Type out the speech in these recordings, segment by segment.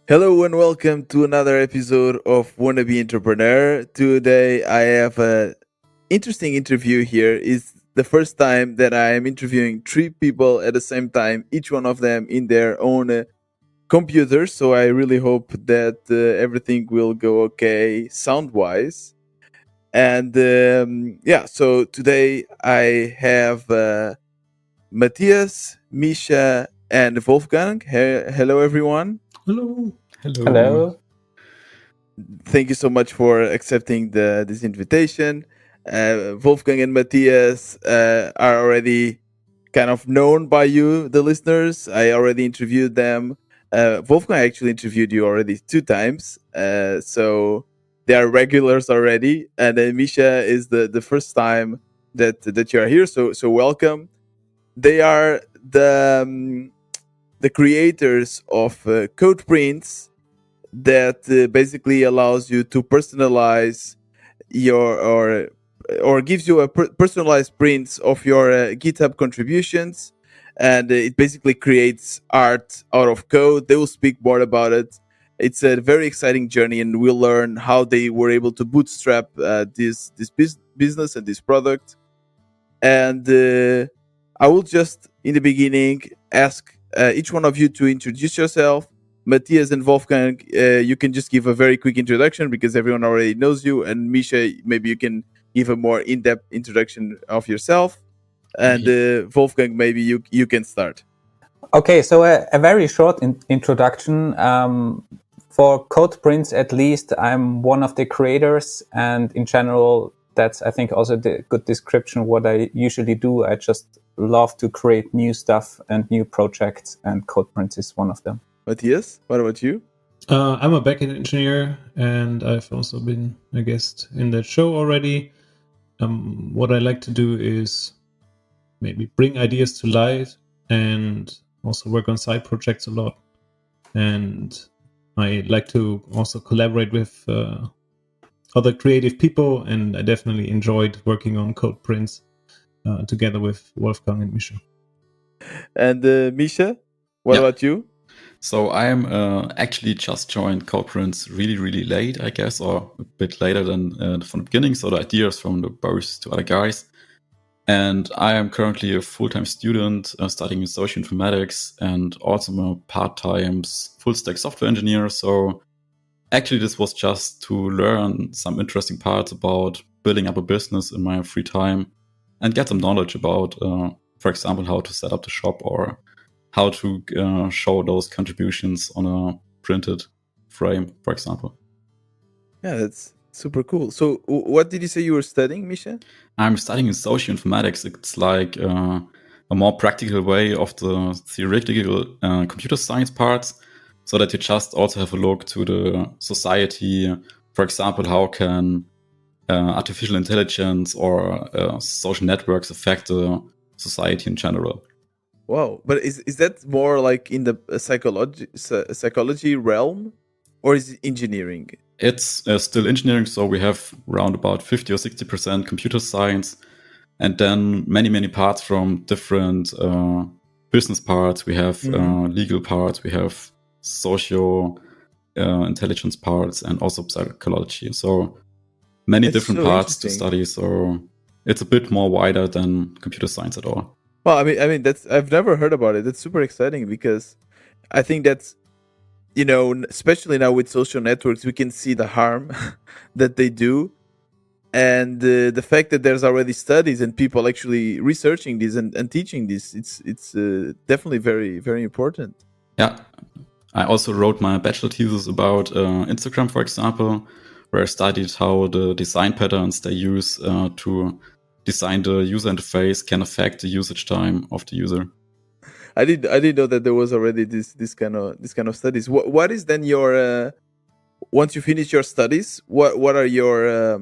Hello and welcome to another episode of Wannabe Entrepreneur. Today I have an interesting interview here. It's the first time that I am interviewing three people at the same time, each one of them in their own computer. So I really hope that everything will go okay sound wise. And so today I have Matthias, Misha, and Wolfgang. Hello, everyone. Hello. Hello. Thank you so much for accepting this invitation. Wolfgang and Matthias are already kind of known by you, the listeners. I already interviewed them. Wolfgang actually interviewed you already 2 times, so they are regulars already. And Misha is the first time that you are here. So welcome. They are the creators of Codeprints that basically allows you to personalize your or gives you a personalized prints of your GitHub contributions, and it basically creates art out of code. They will speak more about it. It's a very exciting journey, and we'll learn how they were able to bootstrap this business and this product. And I will just in the beginning ask each one of you to introduce yourself. Matthias and Wolfgang, you can just give a very quick introduction because everyone already knows you. And Misha, maybe you can give a more in-depth introduction of yourself. And Wolfgang, maybe you can start. Okay, so a very short introduction. For Codeprints, at least, I'm one of the creators, and in general, that's, I think, also the good description of what I usually do. I just love to create new stuff and new projects, and Codeprints is one of them. Matthias, what about you? I'm a backend engineer, and I've also been a guest in that show already. What I like to do is maybe bring ideas to life and also work on side projects a lot. And I like to also collaborate with other creative people, and I definitely enjoyed working on Codeprints together with Wolfgang and Misha. And Misha, what about you? So I am actually just joined Codeprints really late, I guess, or a bit later than from the beginning. So the ideas from the both two other guys. And I am currently a full-time student studying social informatics, and also I'm a part-time full-stack software engineer. So actually this was just to learn some interesting parts about building up a business in my free time and get some knowledge about, for example, how to set up the shop or how to show those contributions on a printed frame, for example. Yeah, that's super cool. So what did you say you were studying, Misha? I'm studying in social informatics. It's like a more practical way of the theoretical computer science parts, so that you just also have a look to the society. For example, how can artificial intelligence or social networks affect the society in general? Wow, but is that more like in the psychology realm, or is it engineering? It's still engineering, so we have around about 50 or 60% computer science, and then many parts from different business parts. We have legal parts, we have socio intelligence parts, and also psychology. So many different parts to study. So it's a bit more wider than computer science at all. Well, I mean that's I've never heard about it. That's super exciting because I think that's, you know, especially now with social networks, we can see the harm that they do, and the fact that there's already studies and people actually researching this and teaching this. It's definitely very important. Yeah, I also wrote my bachelor thesis about Instagram, for example, where I studied how the design patterns they use to design the user interface can affect the usage time of the user. I didn't know that there was already this kind of studies. What is then your once you finish your studies? What are your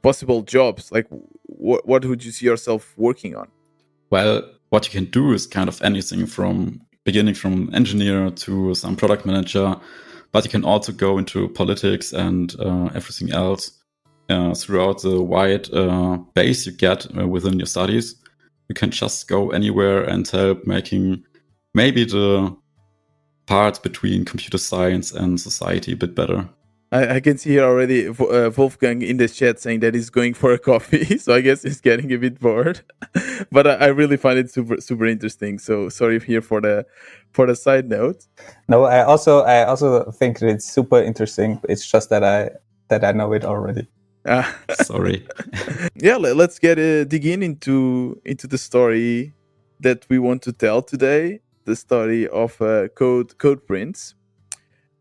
possible jobs? Like what would you see yourself working on? Well, what you can do is kind of anything from beginning from engineer to some product manager, but you can also go into politics and everything else throughout the wide base you get within your studies. You can just go anywhere and help making maybe the part between computer science and society a bit better. I can see here already Wolfgang in the chat saying that he's going for a coffee, so I guess he's getting a bit bored. But I really find it super interesting. So sorry here for the side note. No, I also think it's super interesting. It's just that I know it already. Sorry. Yeah, let's dig into the story that we want to tell today. The story of Codeprints.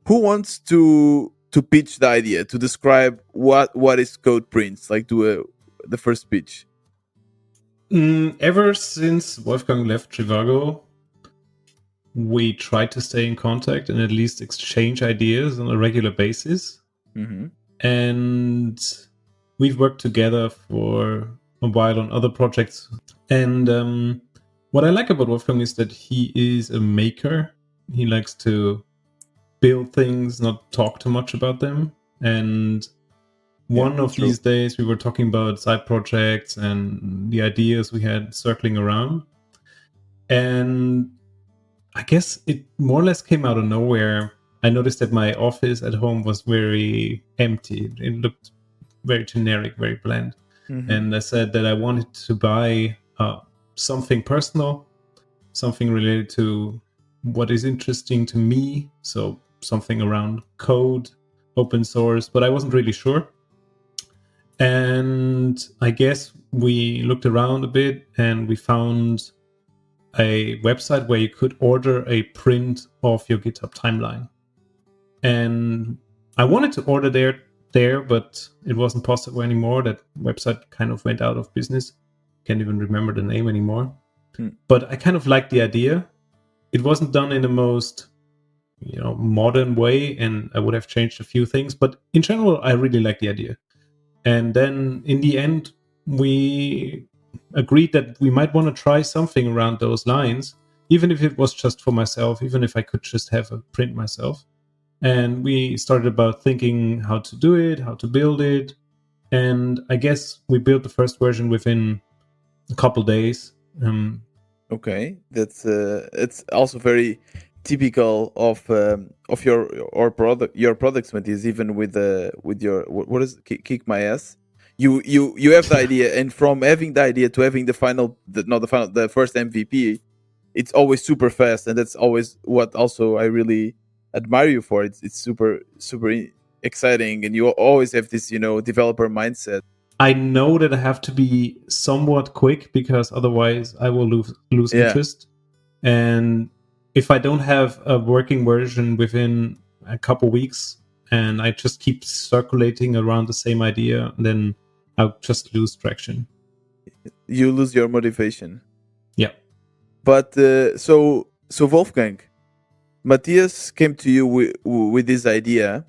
Who wants to pitch the idea, to describe what is Codeprints, like do the first pitch? Ever since Wolfgang left Trivago, we try to stay in contact and at least exchange ideas on a regular basis. Mm-hmm. And we've worked together for a while on other projects. And what I like about Wolfgang is that he is a maker. He likes to build things, not talk too much about them. And one of these days we were talking about side projects and the ideas we had circling around. And I guess it more or less came out of nowhere. I noticed that my office at home was very empty. It looked very generic, very bland. Mm-hmm. And I said that I wanted to buy something personal, something related to what is interesting to me. So something around code, open source, but I wasn't really sure. And I guess we looked around a bit and we found a website where you could order a print of your GitHub timeline. And I wanted to order there, but it wasn't possible anymore. That website kind of went out of business. Can't even remember the name anymore. But I kind of liked the idea. It wasn't done in the most, modern way, and I would have changed a few things. But in general, I really liked the idea. And then in the end, we agreed that we might want to try something around those lines, even if it was just for myself, even if I could just have a print myself. And we started about thinking how to do it, how to build it. And I guess we built the first version within a couple days. Okay, that's it's also very typical of your products, Matthias. Even with your what is it? Kick My Ass. You have the idea, and from having the idea to having the first MVP, it's always super fast, and that's always what also I really admire you for. It's super exciting, and you always have this developer mindset. I know that I have to be somewhat quick because otherwise I will lose interest. And if I don't have a working version within a couple weeks and I just keep circulating around the same idea, then I'll just lose traction. You lose your motivation. Yeah. But so Wolfgang, Matthias came to you with this idea.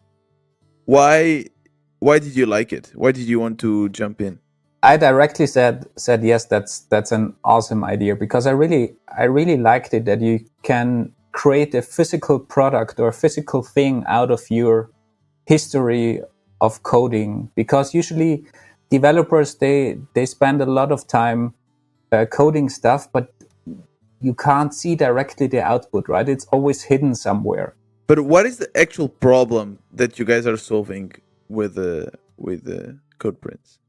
Why did you like it? Why did you want to jump in? I directly said yes, that's an awesome idea, because I really liked it that you can create a physical product or a physical thing out of your history of coding, because usually developers they spend a lot of time coding stuff, but you can't see directly the output, right? It's always hidden somewhere. But what is the actual problem that you guys are solving with Codeprints?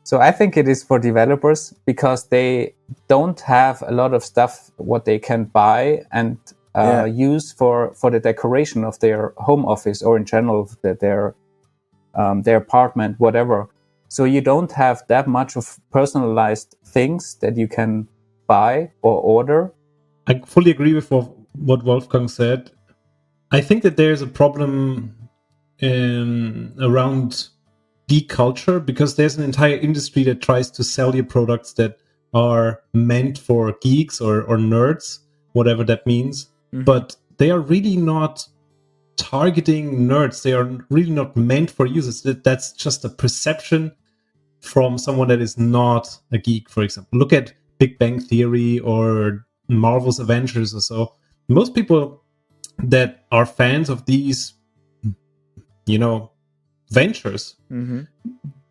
So I think it is for developers because they don't have a lot of stuff what they can buy and use for the decoration of their home office or in general their apartment, whatever. So you don't have that much of personalized things that you can buy or order. I fully agree with what Wolfgang said. I think that there's a problem around geek culture, because there's an entire industry that tries to sell you products that are meant for geeks or nerds, whatever that means. Mm-hmm. But they are really not targeting nerds. They are really not meant for users. That's just a perception from someone that is not a geek, for example. Look at Big Bang Theory or Marvel's Avengers or so. Most people that are fans of these, ventures, mm-hmm.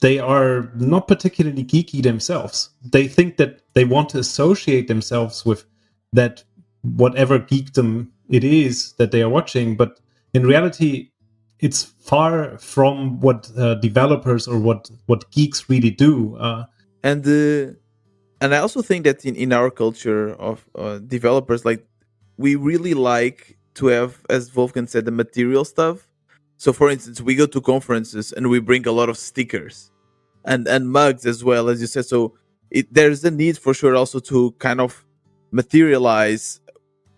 they are not particularly geeky themselves. They think that they want to associate themselves with that whatever geekdom it is that they are watching, but in reality, it's far from what developers or what geeks really do. And I also think that in our culture of developers, like, we really like to have, as Wolfgang said, the material stuff. So, for instance, we go to conferences and we bring a lot of stickers and mugs as well, as you said. So there's a need for sure also to kind of materialize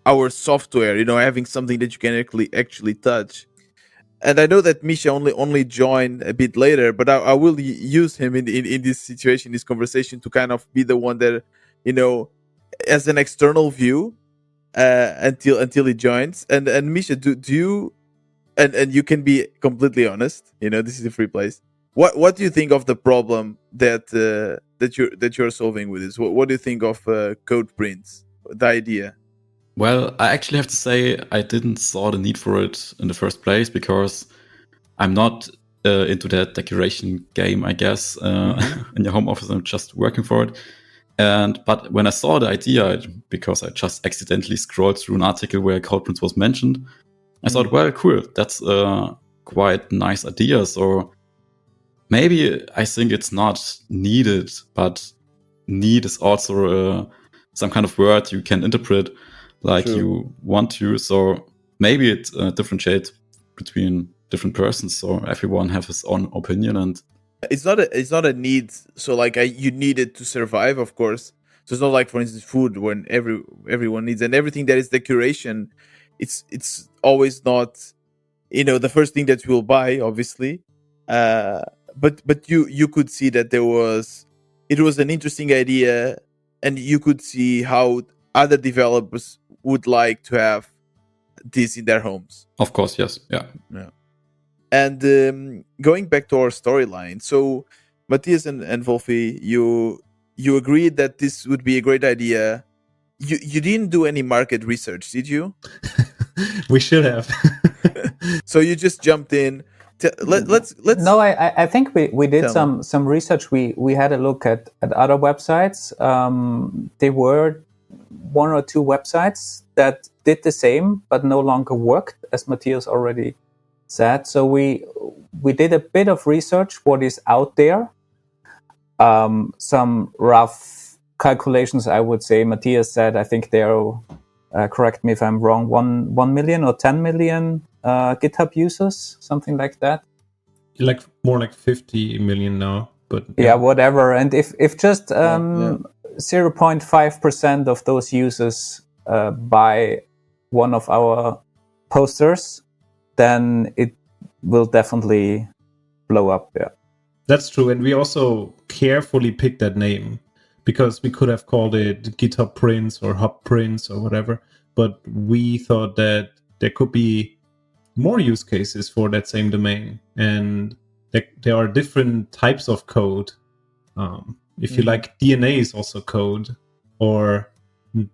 our software, having something that you can actually touch. And I know that Misha only joined a bit later, but I will use him in this situation, this conversation, to kind of be the one that, as an external view, until he joins. And Misha, do you, and you can be completely honest, this is a free place. What do you think of the problem that you're solving with this? What do you think of Codeprints, the idea? Well, I actually have to say I didn't saw the need for it in the first place because I'm not into that decoration game, I guess. In your home office, I'm just working for it. But when I saw the idea, because I just accidentally scrolled through an article where Codeprints was mentioned, I thought, well, cool, that's a quite nice idea. So maybe I think it's not needed, but need is also some kind of word you can interpret like True. you want to. So maybe it differentiates between different persons, so everyone have his own opinion. And it's not a need. So like you need it to survive, of course. So it's not like, for instance, food, when everyone needs, and everything that is decoration, it's always not the first thing that you will buy, obviously. But you could see that it was an interesting idea, and you could see how other developers would like to have this in their homes. Of course, yes, yeah. And going back to our storyline, so Matthias and Wolfie, you agreed that this would be a great idea. You didn't do any market research, did you? We should have. So you just jumped in. Let's. No, I think we did some research. We had a look at other websites. There were one or two websites that did the same, but no longer worked, as Matthias already said. So we did a bit of research, what is out there. Some rough calculations, I would say. Matthias said, I think they're, correct me if I'm wrong, 1 million or 10 million GitHub users, something like that. Like more like 50 million now, but yeah, whatever. And if just 0.5% of those users buy one of our posters, then it will definitely blow up. Yeah, that's true. And we also carefully picked that name because we could have called it GitHub Prints or Hub Prints or whatever, but we thought that there could be more use cases for that same domain, and there are different types of code. If you like, DNA is also code, or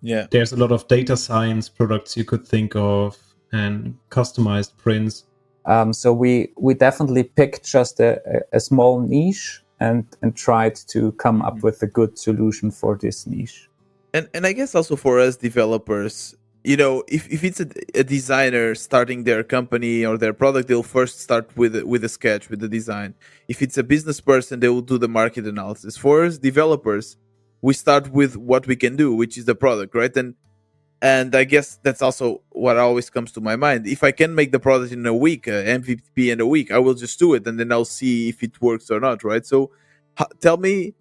there's a lot of data science products you could think of, and customized prints. So we definitely picked just a small niche and tried to come up with a good solution for this niche. And I guess also for us developers, if it's a designer starting their company or their product, they'll first start with a sketch, with the design. If it's a business person, they will do the market analysis. For us developers, we start with what we can do, which is the product, right? And I guess that's also what always comes to my mind. If I can make the product in a week, MVP in a week, I will just do it, and then I'll see if it works or not, right? So tell me,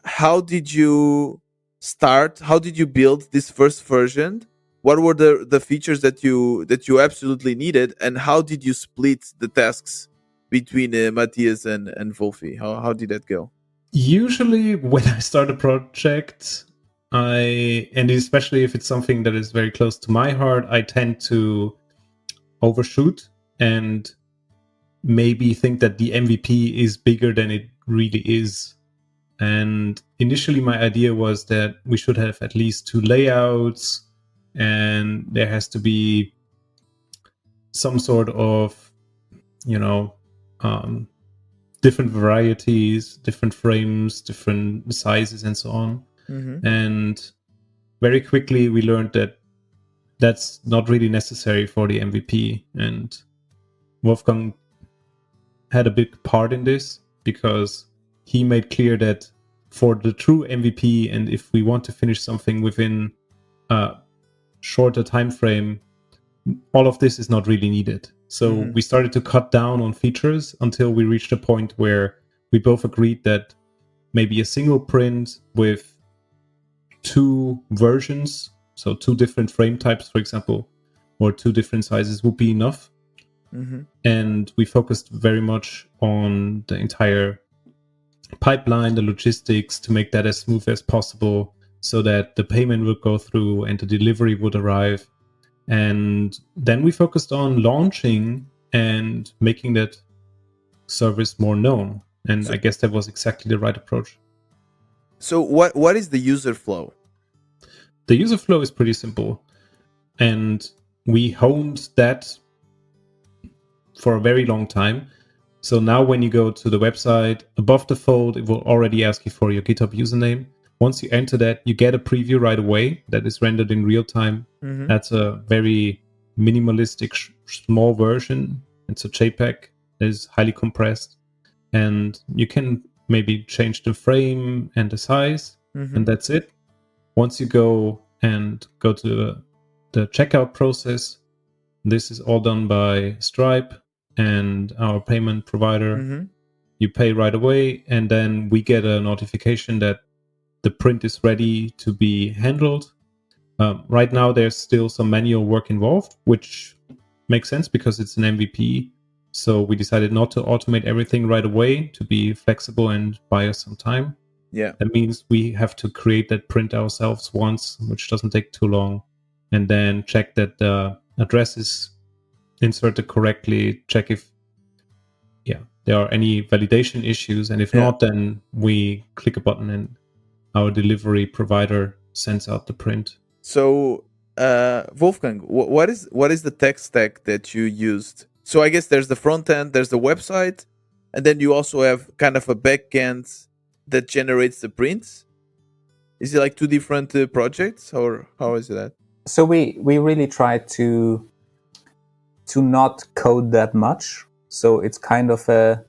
how did you start? How did you build this first version? What were the features that you absolutely needed, and how did you split the tasks between Matthias and Wolfie? How did that go? Usually when I start a project, and especially if it's something that is very close to my heart, I tend to overshoot and maybe think that the MVP is bigger than it really is. And initially my idea was that we should have at least 2 layouts, and there has to be some sort of, different varieties, different frames, different sizes, and so on. Mm-hmm. And very quickly we learned that that's not really necessary for the MVP. And Wolfgang had a big part in this because he made clear that for the true MVP, and if we want to finish something within a shorter time frame, all of this is not really needed. So we started to cut down on features until we reached a point where we both agreed that maybe a single print with 2 versions, so 2 different frame types, for example, or 2 different sizes would be enough. And we focused very much on the entire pipeline, the logistics, to make that as smooth as possible so that the payment would go through and the delivery would arrive. And then we focused on launching and making that service more known. And I guess that was exactly the right approach. So what is the user flow? The user flow is pretty simple. And we honed that for a very long time. So now when you go to the website, above the fold, it will already ask you for your GitHub username. Once you enter that, you get a preview right away that is rendered in real time. That's a very minimalistic, small version. It's a JPEG that is highly compressed. And you can maybe change the frame and the size, and that's it. Once you go to the checkout process, this is all done by Stripe and our payment provider. You pay right away, and then we get a notification that the print is ready to be handled. Right now, there's still some manual work involved, which makes sense because it's an MVP. So we decided not to automate everything right away, to be flexible and buy us some time. Yeah. That means we have to create that print ourselves once, which doesn't take too long, and then check that the address is inserted correctly, check if there are any validation issues, and if not, then we click a button and our delivery provider sends out the print. So Wolfgang, what is the tech stack that you used? So I guess there's the front end, there's the website, and then you also have kind of a back end that generates the prints. Is it like 2 different projects, or how is that? So we really try to not code that much. So it's kind of a,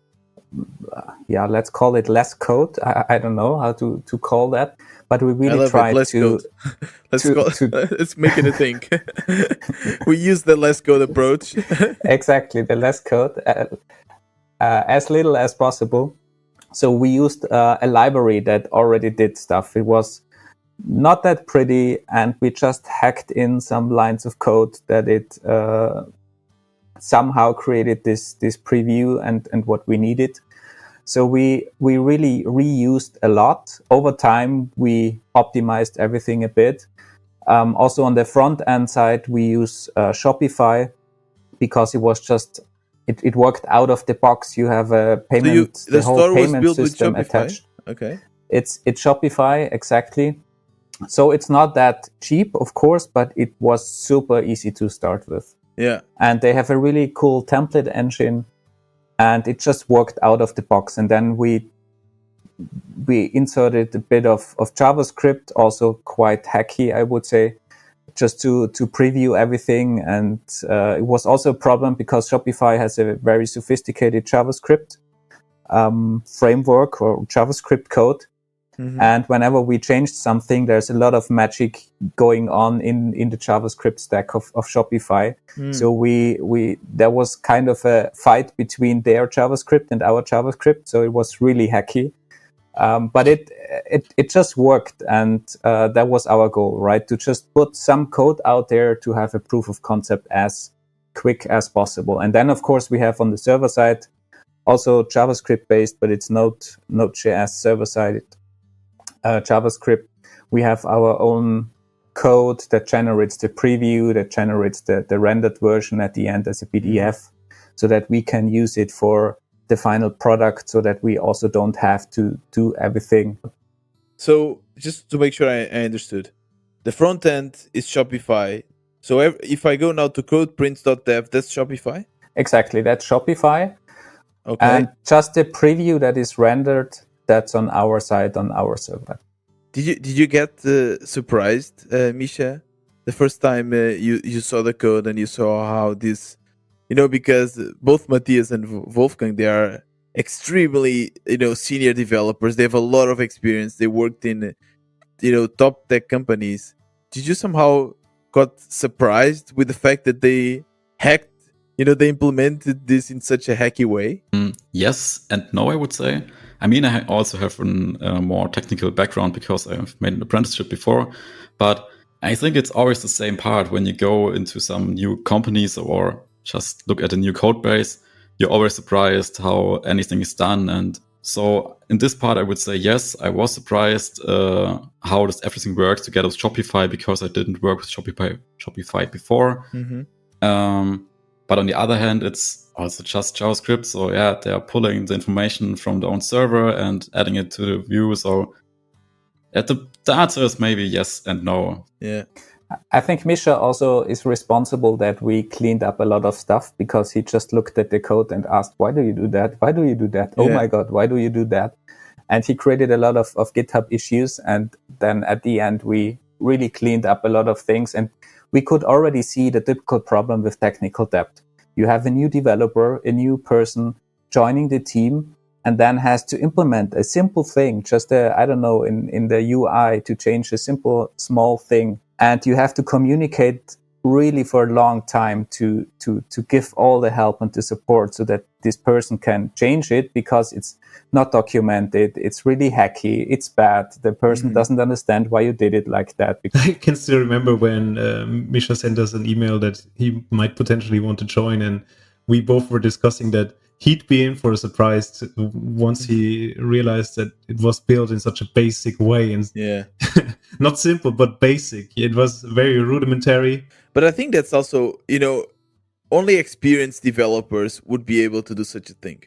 let's call it less code. I don't know how to call that, but we really try to let's make it a thing. We use the less code approach. Exactly, the less code, as little as possible. So we used a library that already did stuff. It was not that pretty, and we just hacked in some lines of code that it somehow created this preview and what we needed. So we really reused a lot. Over time, we optimized everything a bit. Also on the front end side, we use Shopify because it was just, it worked out of the box. You have a payment, so the whole payment system attached. Okay. It's Shopify, exactly. So it's not that cheap, of course, but it was super easy to start with. Yeah. And they have a really cool template engine, and it just worked out of the box. And then we inserted a bit of JavaScript, also quite hacky, I would say, just to preview everything. And it was also a problem because Shopify has a very sophisticated JavaScript framework or JavaScript code. And whenever we changed something, there's a lot of magic going on in the JavaScript stack of Shopify. So there was kind of a fight between their JavaScript and our JavaScript. So it was really hacky. But it just worked. And that was our goal, right? To just put some code out there to have a proof of concept as quick as possible. And then, of course, we have on the server side also JavaScript based, but it's Node.js server side. JavaScript, we have our own code that generates the preview, that generates the rendered version at the end as a PDF, so that we can use it for the final product, so that we also don't have to do everything. So just to make sure I understood, the front end is Shopify. So if I go now to Codeprints.dev, that's Shopify? Exactly, that's Shopify. Okay. And just the preview that is rendered, that's on our side, on our server. Did you get surprised, Misha, the first time you saw the code and you saw how this, because both Matthias and Wolfgang, they are extremely senior developers. They have a lot of experience. They worked in top tech companies. Did you somehow got surprised with the fact that they hacked? They implemented this in such a hacky way. Yes and no, I would say. I mean, I also have a more technical background because I've made an apprenticeship before, but I think it's always the same part when you go into some new companies or just look at a new code base. You're always surprised how anything is done. And so in this part, I would say, yes, I was surprised how does everything work together with Shopify, because I didn't work with Shopify before. But on the other hand, it's also just JavaScript. So yeah, they are pulling the information from their own server and adding it to the view. So the answer is maybe yes and no. Yeah. I think Misha also is responsible that we cleaned up a lot of stuff, because he just looked at the code and asked, why do you do that? Why do you do that? Yeah. Oh my God, why do you do that? And he created a lot of GitHub issues. And then at the end, we really cleaned up a lot of things. And we could already see the typical problem with technical debt. You have a new developer, a new person joining the team, and then has to implement a simple thing, just in the UI to change a simple, small thing. And you have to communicate really for a long time to give all the help and the support so that this person can change it, because it's not documented. It's really hacky. It's bad. The person doesn't understand why you did it like that. I can still remember when Misha sent us an email that he might potentially want to join, and we both were discussing that he'd be in for a surprise once he realized that it was built in such a basic way. And not simple, but basic. It was very rudimentary. But I think that's also, only experienced developers would be able to do such a thing.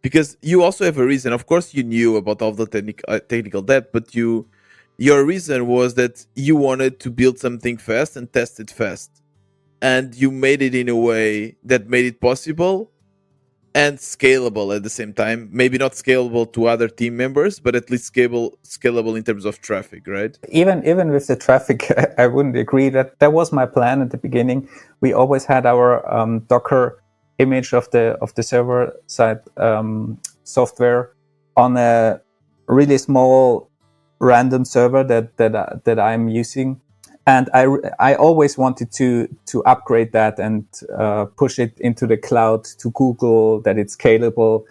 Because you also have a reason. Of course, you knew about all the technical debt, but your reason was that you wanted to build something fast and test it fast. And you made it in a way that made it possible and scalable at the same time. Maybe not scalable to other team members, but at least scalable in terms of traffic, right? Even with the traffic, I wouldn't agree. That was my plan at the beginning. We always had our Docker image of the server side software on a really small random server that I'm using. And I always wanted to upgrade that and push it into the cloud to Google, that it's scalable.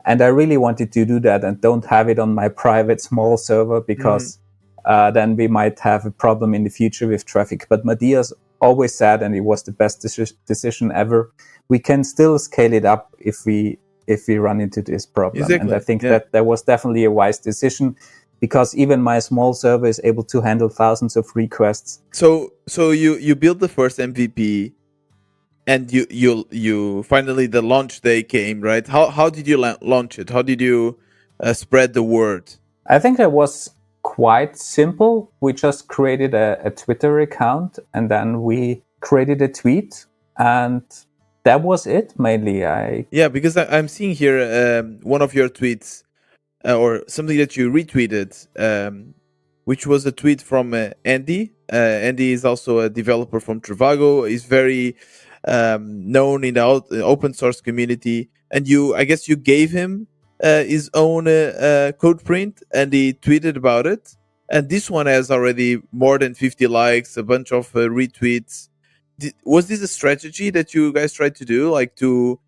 And I really wanted to do that and don't have it on my private small server, because then we might have a problem in the future with traffic. But Matthias always said, and it was the best decision ever, we can still scale it up if we run into this problem. Exactly. And I think that was definitely a wise decision, because even my small server is able to handle thousands of requests. So you built the first MVP, and you finally, the launch day came, right? How did you launch it? How did you spread the word? I think it was quite simple. We just created a Twitter account, and then we created a tweet, and that was it mainly. Because I'm seeing here one of your tweets. Or something that you retweeted, which was a tweet from Andy. Andy is also a developer from Trivago. He's very known in the open source community. And I guess you gave him his own code print, and he tweeted about it. And this one has already more than 50 likes, a bunch of retweets. Was this a strategy that you guys tried to do, like to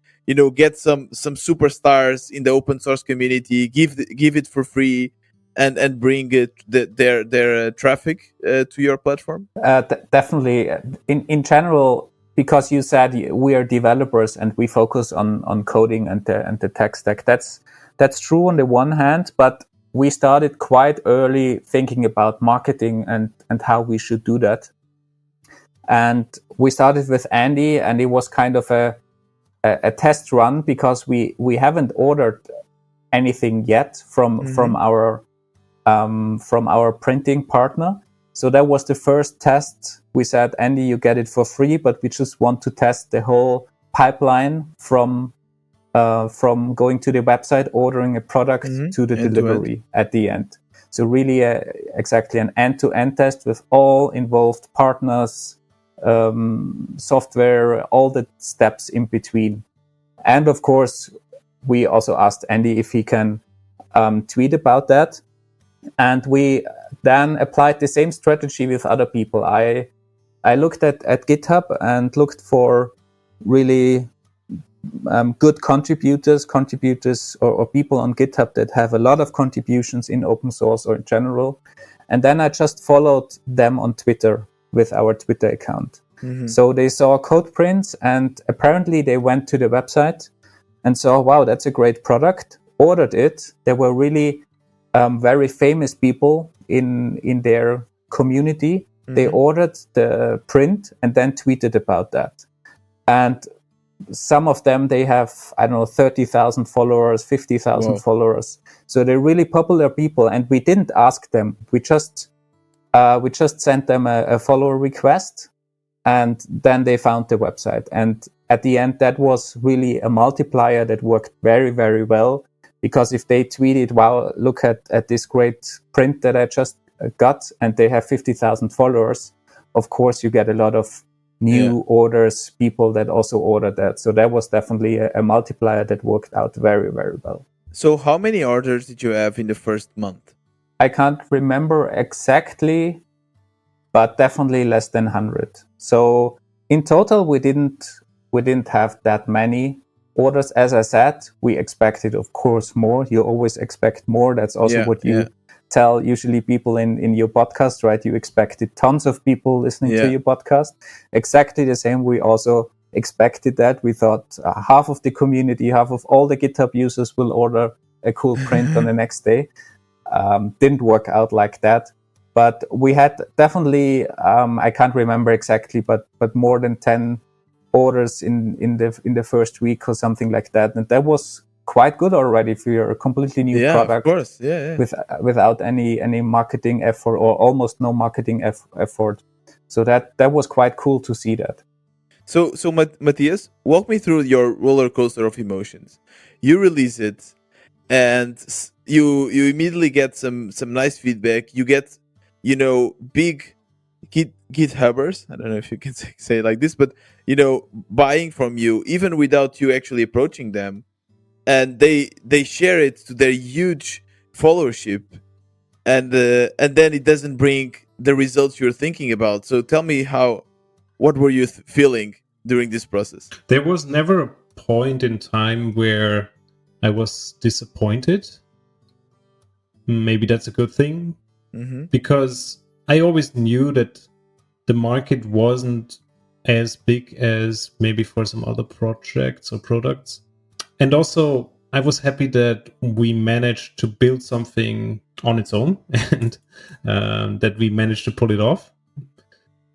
get some superstars in the open source community, give it for free, and bring their traffic to your platform? Definitely. In general, because you said we are developers and we focus on coding and the tech stack. That's true on the one hand, but we started quite early thinking about marketing and how we should do that. And we started with Andy, and it was kind of a test run, because we haven't ordered anything yet from our printing partner. So that was the first test. We said, Andy, you get it for free, but we just want to test the whole pipeline from going to the website, ordering a product to the delivery at the end. So really exactly an end-to-end test with all involved partners, software, all the steps in between. And of course, we also asked Andy if he can tweet about that. And we then applied the same strategy with other people. I looked at GitHub and looked for really good contributors or people on GitHub that have a lot of contributions in open source or in general. And then I just followed them on Twitter with our Twitter account. Mm-hmm. So they saw Codeprints, and apparently they went to the website and saw, wow, that's a great product, ordered it. There were really very famous people in their community. Mm-hmm. They ordered the print and then tweeted about that. And some of them, they have, 30,000 followers, 50,000 followers. So they're really popular people. And we didn't ask them. We just sent them a follower request, and then they found the website. And at the end, that was really a multiplier that worked very, very well. Because if they tweeted, wow, look at this great print that I just got, and they have 50,000 followers, of course, you get a lot of new orders, people that also ordered that. So that was definitely a multiplier that worked out very, very well. So how many orders did you have in the first month? I can't remember exactly, but definitely less than 100. So in total, we didn't have that many orders. As I said, we expected, of course, more. You always expect more. That's also what you tell usually people in your podcast, right? You expected tons of people listening to your podcast. Exactly the same. We also expected that. We thought half of the community, half of all the GitHub users will order a cool print on the next day. Didn't work out like that. But we had definitely, I can't remember exactly, but more than 10 orders in the first week or something like that. And that was quite good already for a completely new product. Of course. Without any marketing effort or almost no marketing effort. So that was quite cool to see that. So Matthias, walk me through your roller coaster of emotions. You release it, and you immediately get some nice feedback. You get, big GitHubbers. I don't know if you can say it like this, but buying from you even without you actually approaching them, and they share it to their huge followership, and then it doesn't bring the results you're thinking about. So tell me what were you feeling during this process? There was never a point in time where I was disappointed. Maybe that's a good thing, because I always knew that the market wasn't as big as maybe for some other projects or products. And also, I was happy that we managed to build something on its own and that we managed to pull it off.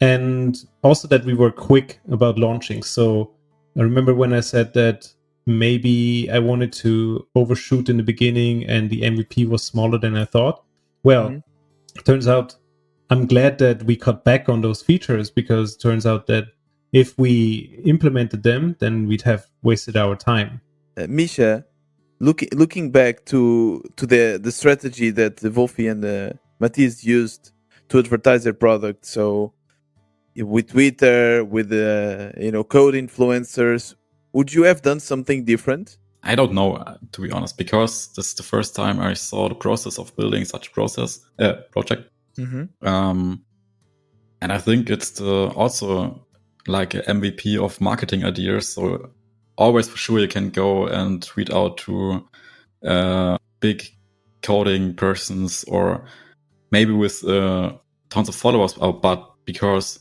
And also that we were quick about launching. So I remember when I said that maybe I wanted to overshoot in the beginning and the MVP was smaller than I thought. Well, it turns out I'm glad that we cut back on those features, because it turns out that if we implemented them, then we'd have wasted our time. Misha, looking back to the strategy that Wolfie and Matthias used to advertise their product, so with Twitter, with code influencers, would you have done something different? I don't know, to be honest, because this is the first time I saw the process of building such a project. And I think it's also like an MVP of marketing ideas. So always for sure you can go and tweet out to big coding persons, or maybe with tons of followers, but because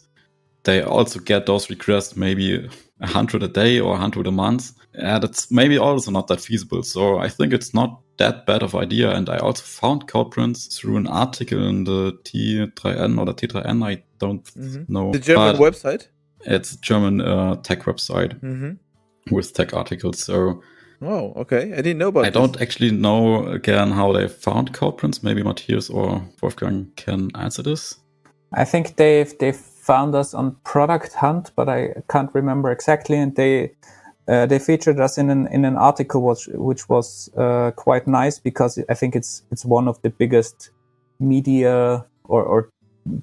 they also get those requests, maybe 100 a day or 100 a month. That's maybe also not that feasible. So I think it's not that bad of idea. And I also found Codeprints through an article in the T3N or the T3N. I don't know. The German website? It's a German tech website with tech articles. So oh, okay. I didn't know about I don't actually know again how they found Codeprints. Maybe Matthias or Wolfgang can answer this. I think they found us on Product Hunt, but I can't remember exactly. And they featured us in an article which was quite nice, because I think it's one of the biggest media or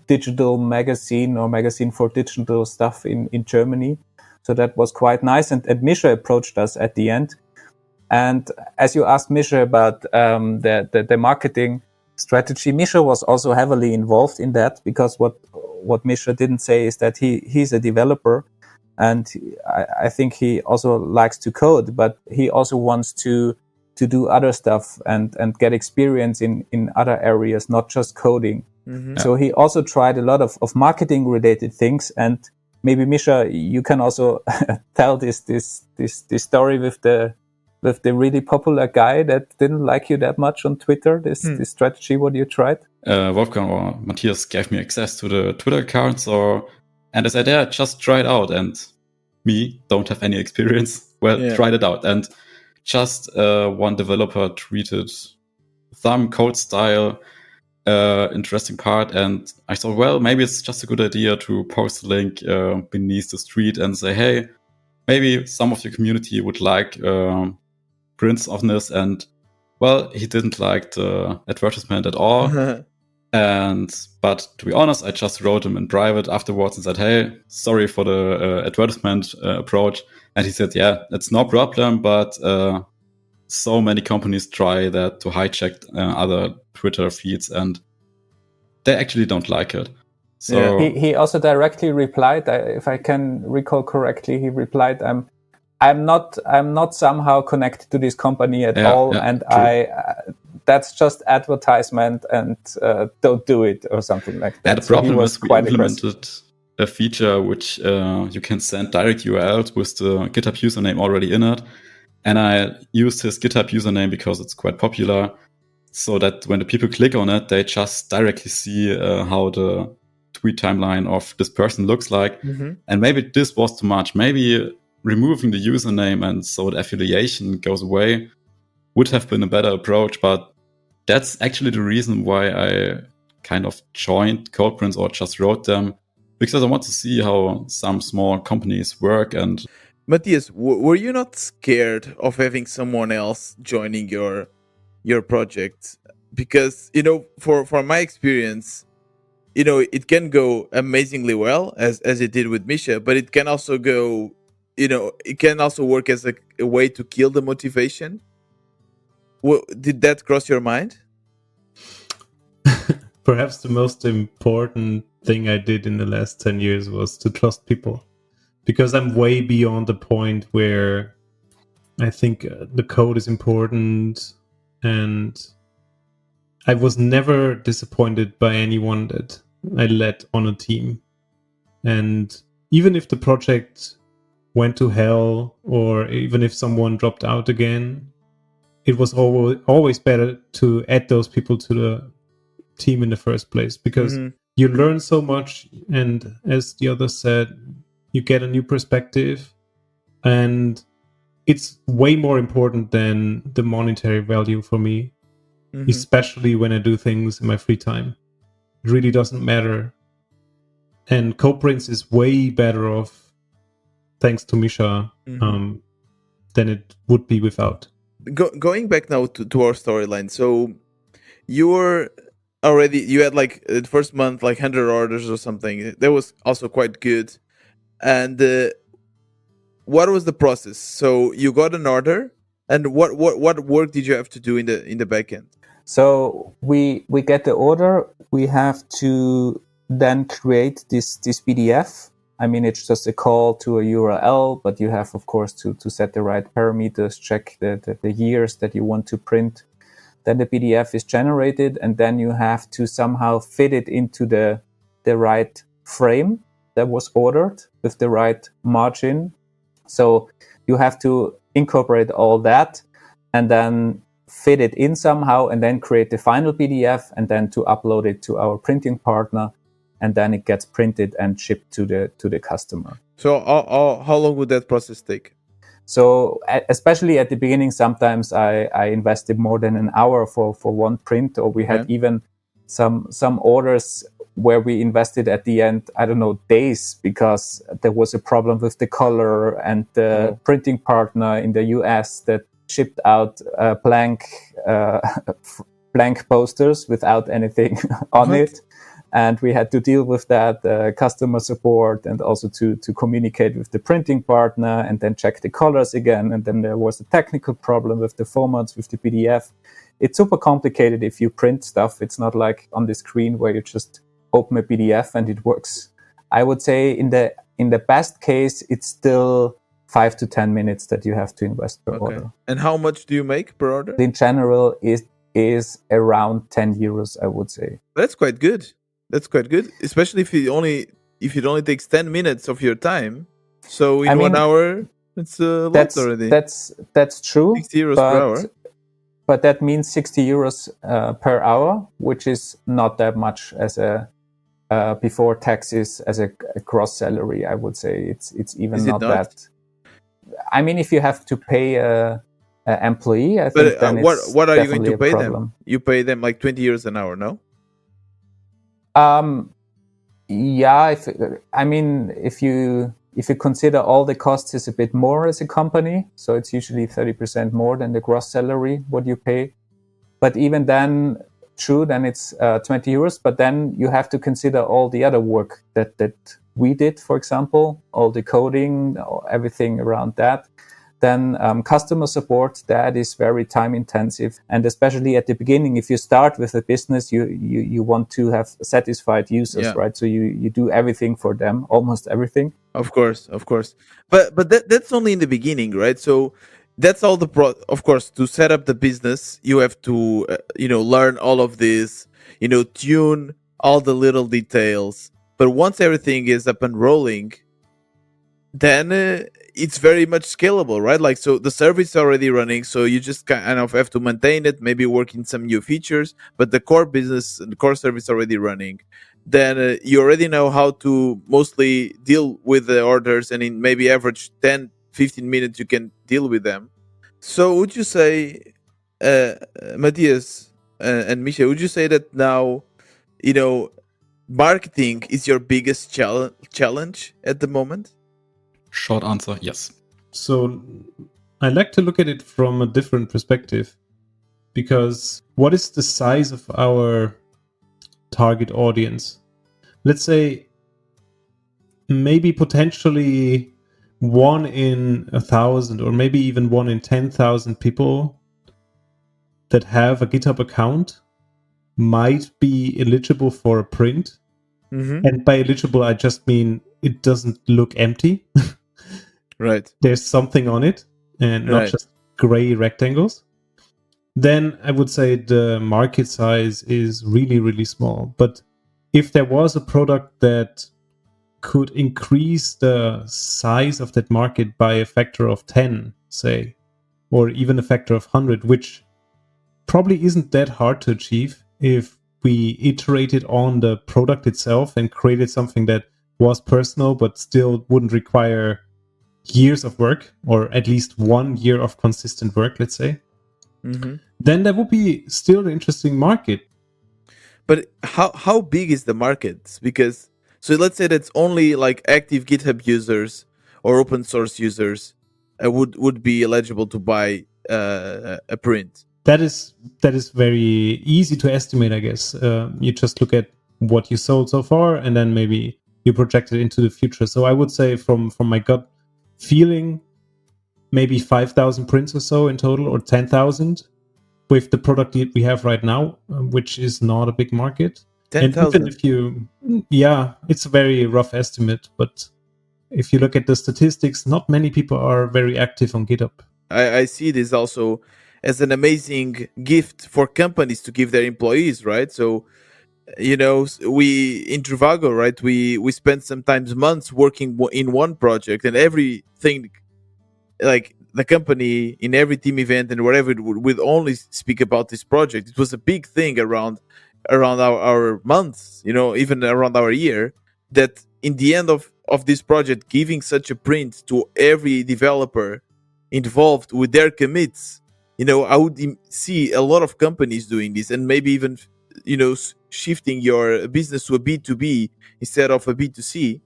digital magazine or magazine for digital stuff in Germany. So that was quite nice. And Misha approached us at the end. And as you asked Misha about the marketing strategy, Misha was also heavily involved in that, because what Misha didn't say is that he's a developer, and I think he also likes to code, but he also wants to do other stuff and get experience in other areas, not just coding. Mm-hmm. So he also tried a lot of marketing related things. And maybe Misha, you can also tell this story with the really popular guy that didn't like you that much on Twitter, this strategy, what you tried? Wolfgang or Matthias gave me access to the Twitter accounts, and I said, yeah, just try it out. And me, don't have any experience. Well, tried it out. And just one developer tweeted some code style, interesting part. And I thought, well, maybe it's just a good idea to post a link beneath the street and say, hey, maybe some of your community would like prints of this. And well, he didn't like the advertisement at all. But to be honest, I just wrote him in private afterwards and said, hey, sorry for the advertisement approach. And he said, yeah, it's no problem, but so many companies try that to hijack other Twitter feeds, and they actually don't like it. So he also directly replied, if I can recall correctly, he replied, I'm not somehow connected to this company at all, and true. That's just advertisement, and don't do it, or something like that. The problem is we implemented a feature which you can send direct URLs with the GitHub username already in it, and I used his GitHub username because it's quite popular, so that when the people click on it, they just directly see how the tweet timeline of this person looks like. Mm-hmm. And maybe this was too much. Maybe removing the username and so the affiliation goes away would have been a better approach, but that's actually the reason why I kind of joined Codeprints or just wrote them, because I want to see how some small companies work. And Matthias, were you not scared of having someone else joining your project? Because, for my experience, it can go amazingly well as it did with Misha, but it can also go, it can also work as a way to kill the motivation. Did that cross your mind? Perhaps the most important thing I did in the last 10 years was to trust people, because I'm way beyond the point where I think the code is important, and I was never disappointed by anyone that I led on a team. And even if the project went to hell, or even if someone dropped out again, it was always better to add those people to the team in the first place, because you learn so much, and as the others said, you get a new perspective, and it's way more important than the monetary value for me, especially when I do things in my free time. It really doesn't matter. And Codeprints is way better off, thanks to Misha, than it would be without. Going back now to our storyline. So you had like the first month, like 100 orders or something. That was also quite good. And what was the process? So you got an order, and what work did you have to do in the backend? So we get the order. We have to then create this PDF. I mean, it's just a call to a URL, but you have, of course, to set the right parameters, check the years that you want to print. Then the PDF is generated, and then you have to somehow fit it into the right frame that was ordered with the right margin. So you have to incorporate all that and then fit it in somehow, and then create the final PDF, and then to upload it to our printing partner, and then it gets printed and shipped to the customer. So how long would that process take? So especially at the beginning, sometimes I invested more than an hour for one print, or we had even some orders where we invested at the end, I don't know, days, because there was a problem with the color, and the printing partner in the US that shipped out a blank blank posters without anything on it. And we had to deal with that customer support and also to communicate with the printing partner and then check the colors again. And then there was a technical problem with the formats, with the PDF. It's super complicated if you print stuff. It's not like on the screen where you just open a PDF and it works. I would say in the best case, it's still 5 to 10 minutes that you have to invest per order. And how much do you make per order? In general, is around 10 euros, I would say. That's quite good. That's quite good, especially if it only takes 10 minutes of your time. So in 1 hour, it's a lot already. That's true. 60 euros per hour. But that means 60 euros per hour, which is not that much as a before taxes as a gross salary. I would say it's even not that. I mean, if you have to pay a employee, I think then it's what are you going to pay problem. them? You pay them like 20 euros an hour, no? Yeah. If you consider all the costs, is a bit more as a company, so it's usually 30% more than the gross salary what you pay. But even then, true, then it's 20 euros. But then you have to consider all the other work that we did, for example, all the coding, everything around that. Then customer support, that is very time intensive. And especially at the beginning, if you start with a business, you want to have satisfied users, right? So you do everything for them, almost everything. Of course. But that's only in the beginning, right? So that's all of course, to set up the business, you have to, learn all of this, tune all the little details. But once everything is up and rolling, then it's very much scalable, right? Like, so the service is already running, so you just kind of have to maintain it, maybe work in some new features, but the core business, the core service already running. Then you already know how to mostly deal with the orders, and in maybe average 10, 15 minutes, you can deal with them. So would you say, Matthias and Misha, would you say that now, marketing is your biggest challenge at the moment? Short answer, yes. So I like to look at it from a different perspective, because what is the size of our target audience? Let's say maybe potentially 1 in 1,000 or maybe even 1 in 10,000 people that have a GitHub account might be eligible for a print. Mm-hmm. And by eligible, I just mean it doesn't look empty. Right. There's something on it and not just gray rectangles. Then I would say the market size is really, really small. But if there was a product that could increase the size of that market by a factor of 10, say, or even a factor of 100, which probably isn't that hard to achieve if we iterated on the product itself and created something that was personal but still wouldn't require years of work, or at least 1 year of consistent work, let's say, then that would be still an interesting market. But how big is the market? Because, so let's say that's only like active GitHub users or open source users would be eligible to buy a print. That is very easy to estimate, I guess. You just look at what you sold so far, and then maybe you project it into the future. So I would say from my gut feeling, maybe 5,000 prints or so in total, or 10,000 with the product we have right now, which is not a big market. 10,000. And even if it's a very rough estimate, but if you look at the statistics, not many people are very active on GitHub. I see this also as an amazing gift for companies to give their employees, right? So, we in Trivago, right, we spend sometimes months working in one project, and everything, like the company in every team event and whatever, would only speak about this project. It was a big thing around our months, even around our year, that in the end of this project, giving such a print to every developer involved with their commits, I would see a lot of companies doing this, and maybe even shifting your business to a B2B instead of a B2C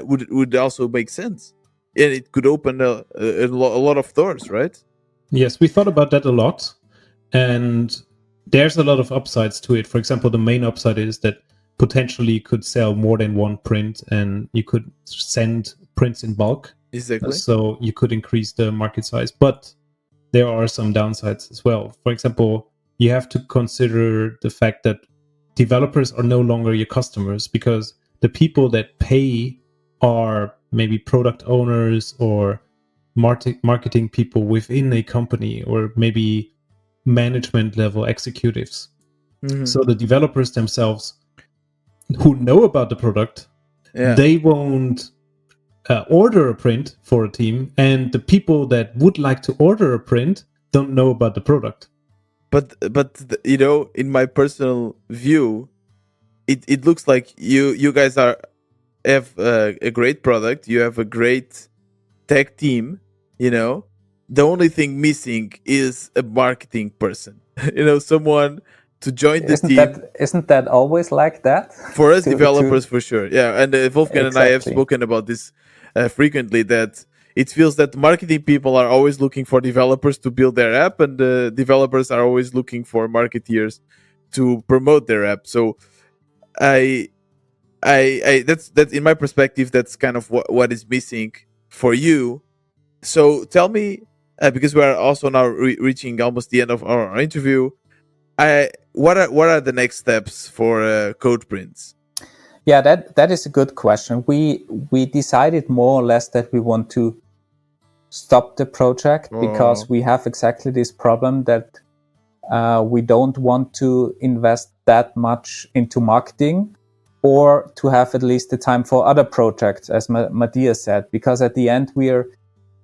would also make sense, and it could open a lot of doors, right? Yes, we thought about that a lot, and there's a lot of upsides to it. For example, the main upside is that potentially you could sell more than one print and you could send prints in bulk. Exactly. So you could increase the market size. But there are some downsides as well. For example, you have to consider the fact that developers are no longer your customers, because the people that pay are maybe product owners or marketing people within a company, or maybe management level executives. Mhm. So the developers themselves who know about the product, Yeah. they won't order a print for a team, and the people that would like to order a print don't know about the product. But you know, in my personal view, it looks like you guys have a great product. You have a great tech team. You know, the only thing missing is a marketing person. You know, someone to join the team. Isn't that always like that? For us developers, for sure. Yeah, and Wolfgang and I have Exactly. spoken about this frequently, that it feels that marketing people are always looking for developers to build their app, and the developers are always looking for marketeers to promote their app. So I that's in my perspective, that's kind of what is missing for you. So tell me, because we are also now reaching almost the end of our interview, what are the next steps for Codeprints? Yeah, that is a good question. We decided more or less that we want to stop the project because we have exactly this problem that we don't want to invest that much into marketing, or to have at least the time for other projects, as Matthias said, because at the end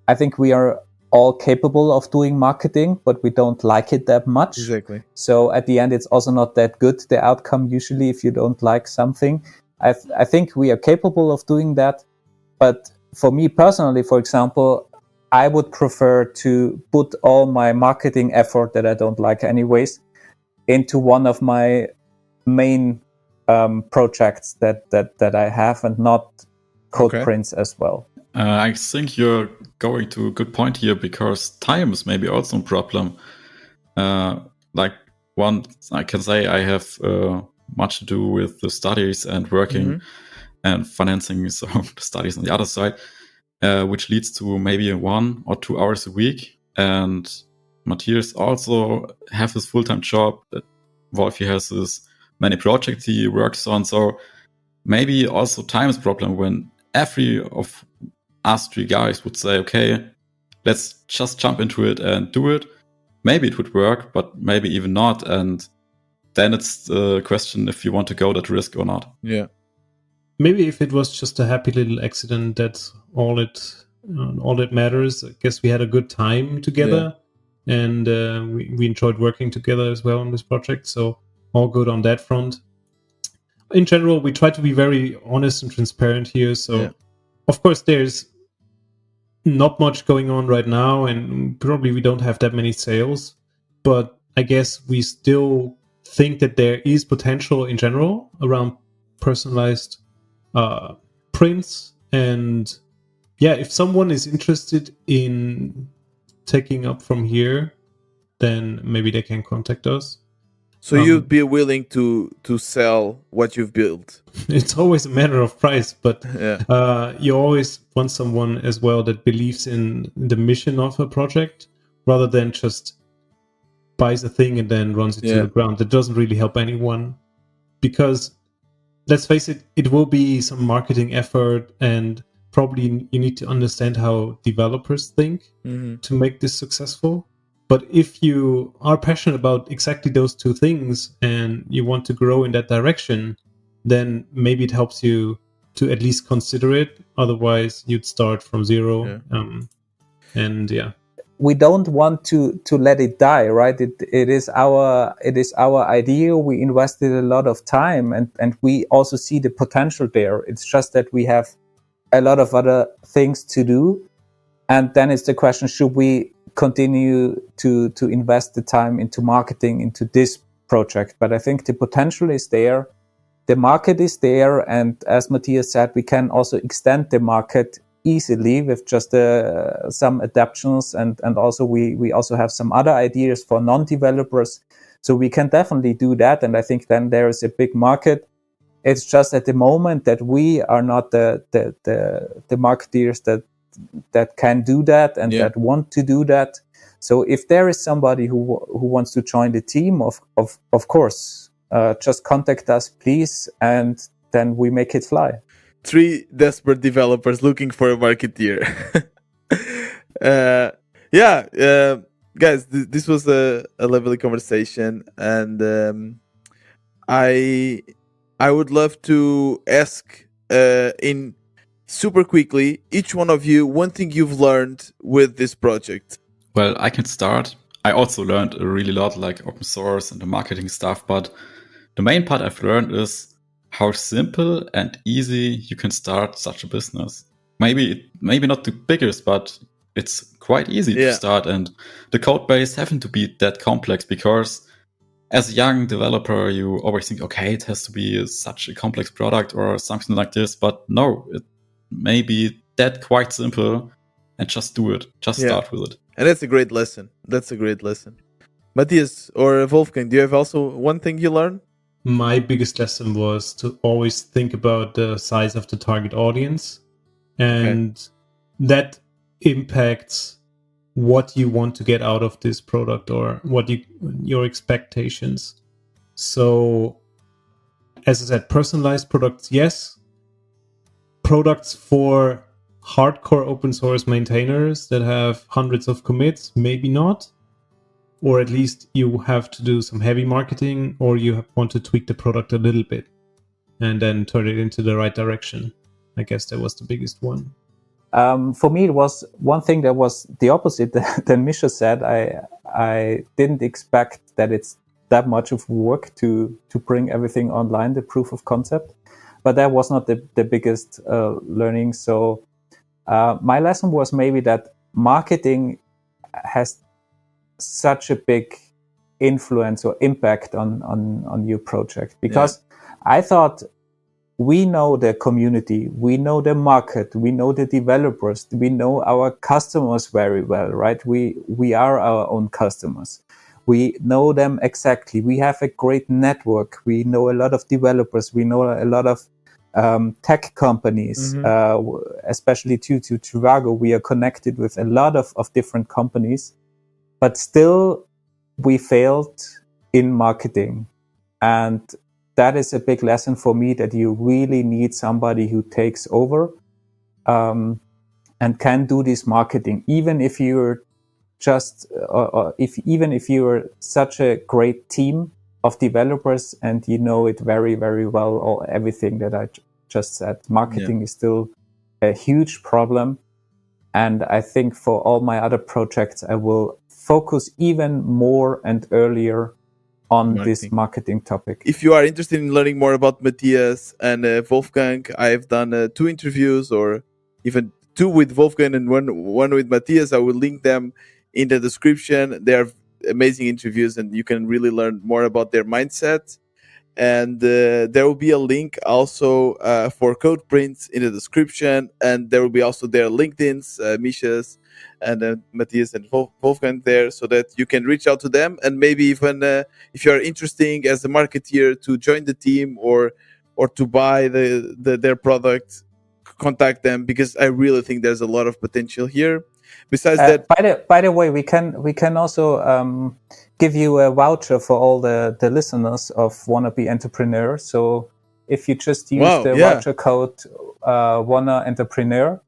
I think we are all capable of doing marketing, but we don't like it that much. Exactly. So at the end, it's also not that good, the outcome, usually, if you don't like something. I think we are capable of doing that. But for me personally, for example, I would prefer to put all my marketing effort that I don't like anyways into one of my main projects that I have, and not Codeprints as well. I think you're going to a good point here, because time is maybe also a problem. Like one, I can say I have much to do with the studies and working and financing some the studies on the other side, which leads to maybe 1 or 2 hours a week. And Matthias also have his full-time job. Wolfie has his many projects he works on. So maybe also time is a problem when every of us 3 guys would say, okay, let's just jump into it and do it. Maybe it would work, but maybe even not. And then it's the question if you want to go that risk or not. Yeah. Maybe if it was just a happy little accident, that's all that matters. I guess we had a good time together, and we enjoyed working together as well on this project. So all good on that front. In general, we try to be very honest and transparent here. So of course, there's not much going on right now, and probably we don't have that many sales. But I guess we still think that there is potential in general around personalized prints. And yeah, if someone is interested in taking up from here, then maybe they can contact us. So you'd be willing to sell what you've built? It's always a matter of price, but you always want someone as well that believes in the mission of a project, rather than just buys a thing and then runs it to the ground. That doesn't really help anyone, because let's face it, it will be some marketing effort, and probably you need to understand how developers think to make this successful. But if you are passionate about exactly those 2 things and you want to grow in that direction, then maybe it helps you to at least consider it. Otherwise, you'd start from zero. We don't want to let it die, right? It is our idea. We invested a lot of time, and we also see the potential there. It's just that we have a lot of other things to do, and then it's the question: should we continue to invest the time into marketing into this project? But I think the potential is there, the market is there, and as Matthias said, we can also extend the market easily with just some adaptations, and also we also have some other ideas for non-developers So we can definitely do that. And I think then there is a big market. It's just at the moment that we are not the marketeers that can do that and that want to do that. So if there is somebody who wants to join the team, of course, just contact us, please, and then we make it fly. 3 desperate developers looking for a marketeer. Guys, this was a lovely conversation, and I would love to ask in super quickly each one of you one thing you've learned with this project. Well, I can start. I also learned a really lot, like open source and the marketing stuff, but the main part I've learned is how simple and easy you can start such a business. Maybe not the biggest, but it's quite easy to start, and the code base haven't to be that complex, because as a young developer, you always think, okay, it has to be such a complex product or something like this, but no, it may be that quite simple, and just do it. Just start with it. And that's a great lesson. Matthias or Wolfgang, do you have also one thing you learned? My biggest lesson was to always think about the size of the target audience, and that impacts what you want to get out of this product or what your expectations. So, as I said, personalized products, yes. Products for hardcore open source maintainers that have hundreds of commits, maybe not. Or at least you have to do some heavy marketing, or you want to tweak the product a little bit and then turn it into the right direction. I guess that was the biggest one. For me, it was one thing that was the opposite than Misha said. I didn't expect that it's that much of work to bring everything online, the proof of concept. But that was not the biggest learning. So my lesson was maybe that marketing has such a big influence or impact on your project, because I thought we know the community, we know the market, we know the developers, we know our customers very well, right? We are our own customers. We know them exactly. We have a great network. We know a lot of developers. We know a lot of tech companies, especially due to Trivago. We are connected with a lot of different companies, but still we failed in marketing. And that is a big lesson for me, that you really need somebody who takes over and can do this marketing, even if you're even if you're such a great team of developers and you know it very, very well, or everything that I just said. Marketing is still a huge problem. And I think for all my other projects, I will focus even more and earlier on this marketing topic. If you are interested in learning more about Matthias and Wolfgang, I've done 2 interviews, or even 2 with Wolfgang and one with Matthias. I will link them in the description. They are amazing interviews, and you can really learn more about their mindset. And there will be a link also for Codeprints in the description, and there will be also their LinkedIn's, Misha's and Matthias and Wolfgang there, so that you can reach out to them, and maybe even if you are interested as a marketeer to join the team or to buy their product, contact them, because I really think there's a lot of potential here. Besides that, by the way, we can also give you a voucher for all the listeners of Wannabe Entrepreneur. So if you just use voucher code Wanna Entrepreneur,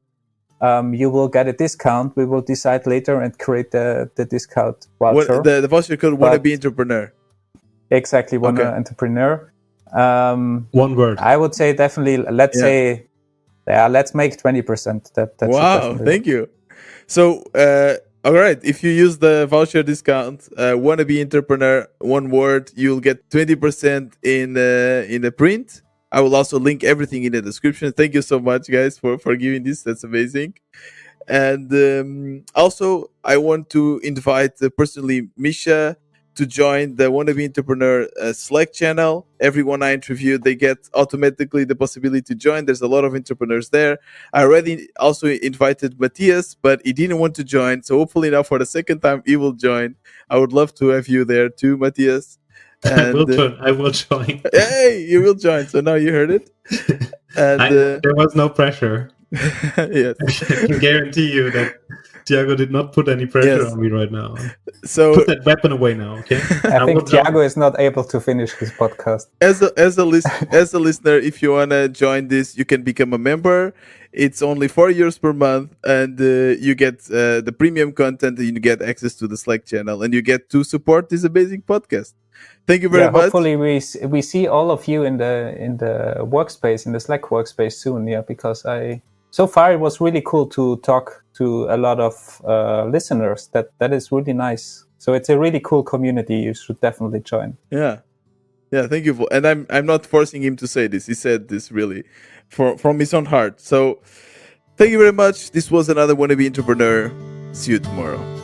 you will get a discount. We will decide later and create the discount voucher. The voucher code Wannabe Entrepreneur. Exactly, Wanna Entrepreneur. One word. I would say definitely. Let's say, let's make 20%. That's wow. Thank you. So, all right. If you use the voucher discount, Wannabe Entrepreneur, one word, you'll get 20% in the print. I will also link everything in the description. Thank you so much, guys, for giving this. That's amazing. And also, I want to invite personally Misha to join the Wannabe Entrepreneur Slack channel. Everyone I interviewed, they get automatically the possibility to join. There's a lot of entrepreneurs there. I already also invited Matthias, but he didn't want to join. So hopefully now for the second time, he will join. I would love to have you there too, Matthias. I will And join. I will join. hey, you will join. So now you heard it. And There was no pressure. yes, I can guarantee you that Thiago did not put any pressure Yes. on me right now. so Put that weapon away now, okay? I think will join. Thiago is not able to finish his podcast. as a listener, if you wanna join this, you can become a member. It's only €4 per month, and you get the premium content, and you get access to the Slack channel, and you get to support this amazing podcast. Thank you very much. Hopefully we see all of you in the workspace, in the Slack workspace soon. Yeah, because so far it was really cool to talk to a lot of listeners. That is really nice. So it's a really cool community. You should definitely join. Yeah, thank you and I'm not forcing him to say this. He said this really from his own heart. So thank you very much. This was another Wannabe Entrepreneur. See you tomorrow.